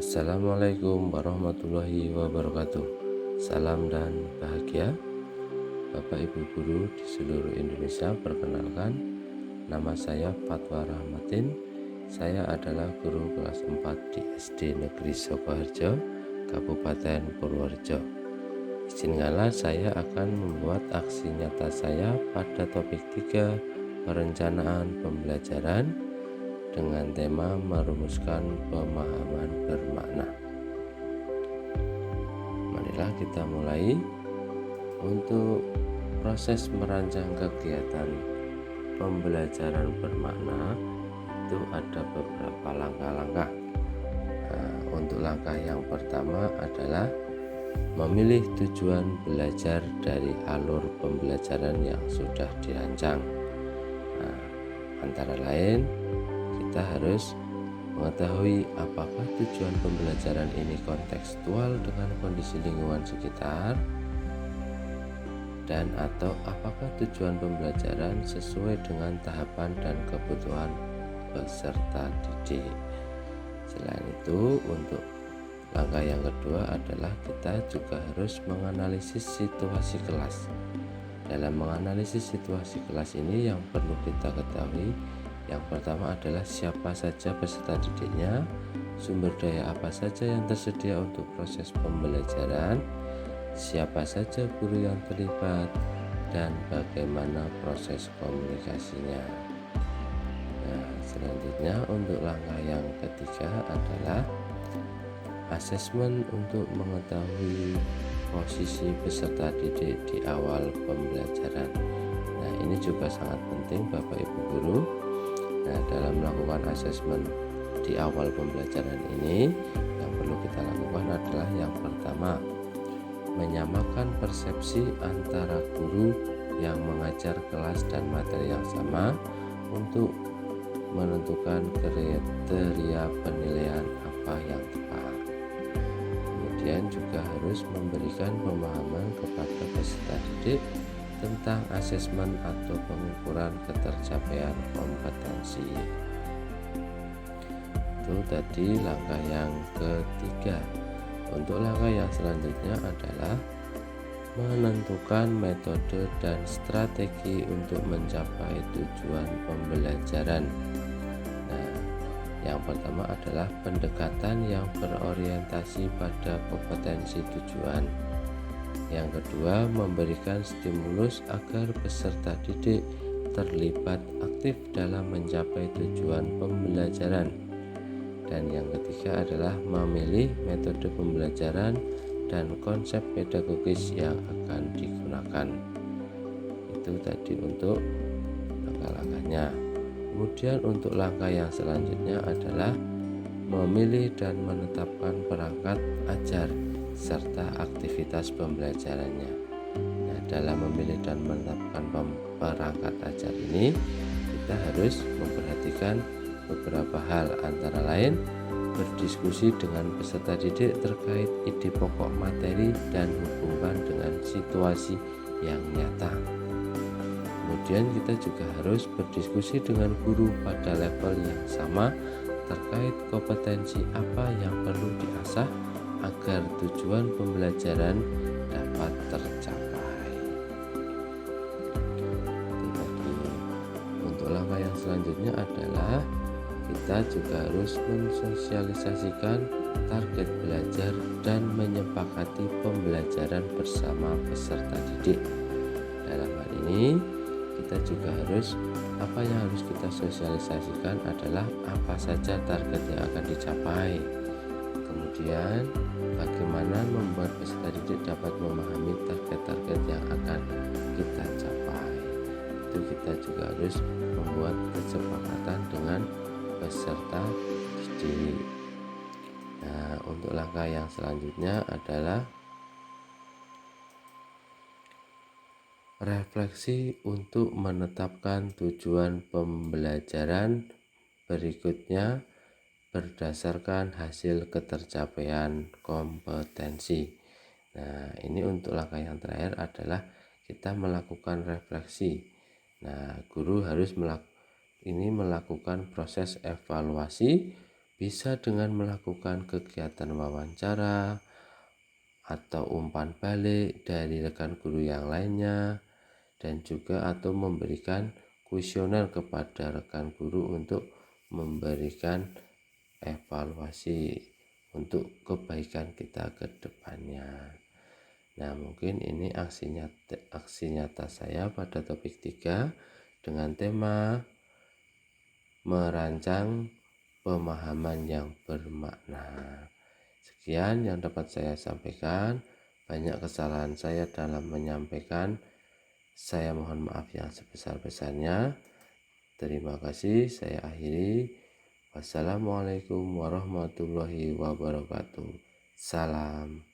Assalamualaikum warahmatullahi wabarakatuh. Salam dan bahagia Bapak Ibu guru di seluruh Indonesia. Perkenalkan, nama saya Fatwa Rahmatin. Saya adalah guru kelas 4 di SD Negeri Sukoharjo, Kabupaten Purworejo. Izinkanlah saya akan membuat aksi nyata saya pada topik 3 perencanaan pembelajaran dengan tema merumuskan pemahaman bermakna. Marilah kita mulai. Untuk proses merancang kegiatan pembelajaran bermakna itu ada beberapa langkah-langkah. Untuk langkah yang pertama adalah memilih tujuan belajar dari alur pembelajaran yang sudah dirancang. Antara lain, kita harus mengetahui apakah tujuan pembelajaran ini kontekstual dengan kondisi lingkungan sekitar, dan atau apakah tujuan pembelajaran sesuai dengan tahapan dan kebutuhan peserta didik. Selain itu, untuk langkah yang kedua adalah kita juga harus menganalisis situasi kelas. Dalam menganalisis situasi kelas ini yang perlu kita ketahui, yang pertama adalah siapa saja peserta didiknya, sumber daya apa saja yang tersedia untuk proses pembelajaran, siapa saja guru yang terlibat, dan bagaimana proses komunikasinya. Selanjutnya untuk langkah yang ketiga adalah asesmen untuk mengetahui posisi peserta didik di awal pembelajaran. Ini juga sangat penting Bapak Ibu guru. Dalam melakukan asesmen di awal pembelajaran ini, yang perlu kita lakukan adalah yang pertama, menyamakan persepsi antara guru yang mengajar kelas dan materi yang sama untuk menentukan kriteria penilaian apa yang tepat. Kemudian juga harus memberikan pemahaman kepada peserta didik tentang asesmen atau pengukuran ketercapaian kompetensi. Itu tadi langkah yang ketiga. Untuk langkah yang selanjutnya adalah menentukan metode dan strategi untuk mencapai tujuan pembelajaran. Yang pertama adalah pendekatan yang berorientasi pada kompetensi tujuan. Yang kedua, memberikan stimulus agar peserta didik terlibat aktif dalam mencapai tujuan pembelajaran. Dan yang ketiga adalah memilih metode pembelajaran dan konsep pedagogis yang akan digunakan. Itu tadi untuk langkah-langkahnya. Kemudian untuk langkah yang selanjutnya adalah memilih dan menetapkan perangkat ajar serta aktivitas pembelajarannya. Dalam memilih dan menetapkan perangkat ajar ini, kita harus memperhatikan beberapa hal, antara lain berdiskusi dengan peserta didik terkait ide pokok materi dan hubungan dengan situasi yang nyata. Kemudian kita juga harus berdiskusi dengan guru pada level yang sama terkait kompetensi apa yang perlu diasah agar tujuan pembelajaran dapat tercapai. Untuk langkah yang selanjutnya adalah kita juga harus mensosialisasikan target belajar dan menyepakati pembelajaran bersama peserta didik. Dalam hal ini kita juga harus, apa yang harus kita sosialisasikan adalah apa saja target yang akan dicapai. Kemudian bagaimana membuat peserta didik dapat memahami target-target yang akan kita capai. Itu kita juga harus membuat kesepakatan dengan peserta didik. Untuk langkah yang selanjutnya adalah refleksi untuk menetapkan tujuan pembelajaran berikutnya berdasarkan hasil ketercapaian kompetensi. Ini untuk langkah yang terakhir adalah kita melakukan refleksi. Guru harus melakukan proses evaluasi Bisa dengan melakukan kegiatan wawancara atau umpan balik dari rekan guru yang lainnya, dan juga atau memberikan kuesioner kepada rekan guru untuk memberikan evaluasi untuk kebaikan kita ke depannya. Nah, mungkin ini aksi nyata saya pada topik 3 dengan tema merancang pemahaman yang bermakna. Sekian yang dapat saya sampaikan. Banyak kesalahan saya dalam menyampaikan. Saya mohon maaf yang sebesar-besarnya. Terima kasih. Saya akhiri. Wassalamualaikum warahmatullahi wabarakatuh. Salam.